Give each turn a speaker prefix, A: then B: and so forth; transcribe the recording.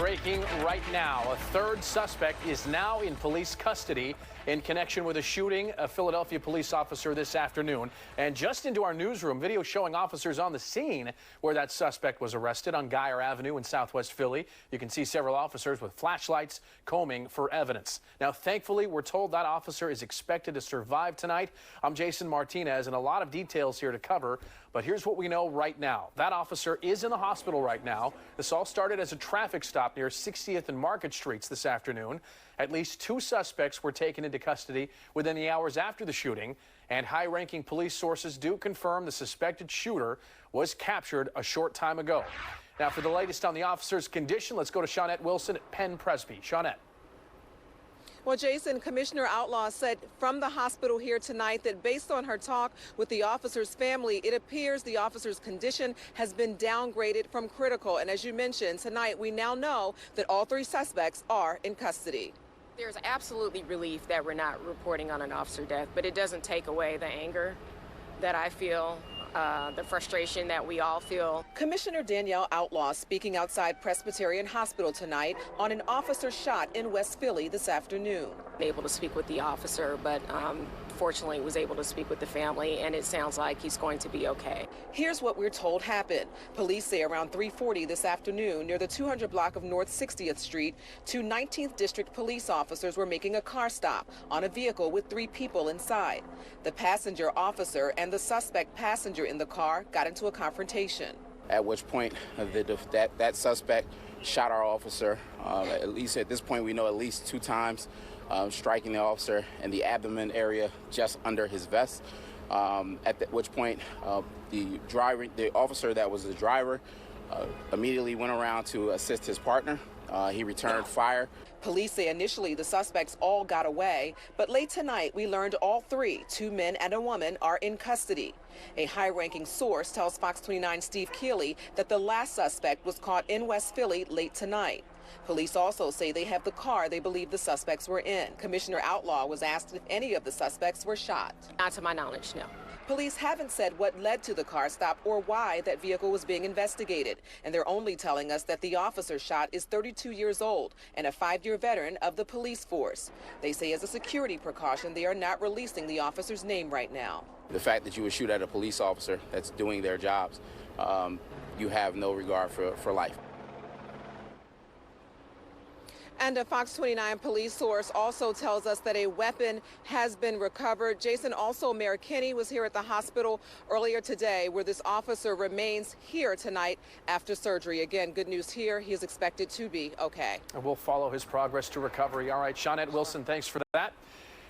A: breaking right now. A third suspect is now in police custody in connection with a shooting a Philadelphia police officer this afternoon. And just into our newsroom, video showing officers on the scene where that suspect was arrested on Geyer Avenue in Southwest Philly. You can see several officers with flashlights combing for evidence. Now, thankfully, we're told that officer is expected to survive tonight. I'm Jason Martinez, and a lot of details here to cover. But here's what we know right now. That officer is in the hospital right now. This all started as a traffic stop near 60th and Market Streets this afternoon. At least 2 suspects were taken into custody within the hours after the shooting, and high-ranking police sources do confirm the suspected shooter was captured a short time ago. Now, for the latest on the officer's condition, let's go to Shawnette Wilson at Penn Presby. Shawnette.
B: Well, Jason, Commissioner Outlaw said from the hospital here tonight that based on her talk with the officer's family, it appears the officer's condition has been downgraded from critical. And as you mentioned, tonight we now know that all 3 suspects are in custody.
C: There's absolutely relief that we're not reporting on an officer death, but it doesn't take away the anger that I feel, the frustration that we all feel.
B: Commissioner Danielle Outlaw speaking outside Presbyterian Hospital tonight on an officer shot in West Philly this afternoon.
C: Able to speak with the officer, but fortunately was able to speak with the family, and it sounds like he's going to be okay.
B: Here's what we're told happened. Police say around 3:40 this afternoon near the 200 block of North 60th Street, 2 19th District police officers were making a car stop on a vehicle with 3 people inside. The passenger officer and the suspect passenger in the car got into a confrontation.
D: At which point that suspect shot our officer. At least at this point we know at least 2 times, striking the officer in the abdomen area just under his vest. Which point the officer that was the driver immediately went around to assist his partner. He returned fire.
B: Police say initially the suspects all got away, but late tonight we learned all 3, 2 men and a woman, are in custody. A high-ranking source tells Fox 29's Steve Keeley that the last suspect was caught in West Philly late tonight. Police also say they have the car they believe the suspects were in. Commissioner Outlaw was asked if any of the suspects were shot.
C: Not to my knowledge, no.
B: Police haven't said what led to the car stop or why that vehicle was being investigated. And they're only telling us that the officer shot is 32 years old and a 5-year veteran of the police force. They say as a security precaution, they are not releasing the officer's name right now.
D: The fact that you would shoot at a police officer that's doing their jobs, you have no regard for life.
B: And a Fox 29 police source also tells us that a weapon has been recovered. Jason, also Mayor Kinney was here at the hospital earlier today where this officer remains here tonight after surgery. Again, good news here. He is expected to be okay.
A: And we'll follow his progress to recovery. All right, Shawnette Wilson, thanks for that.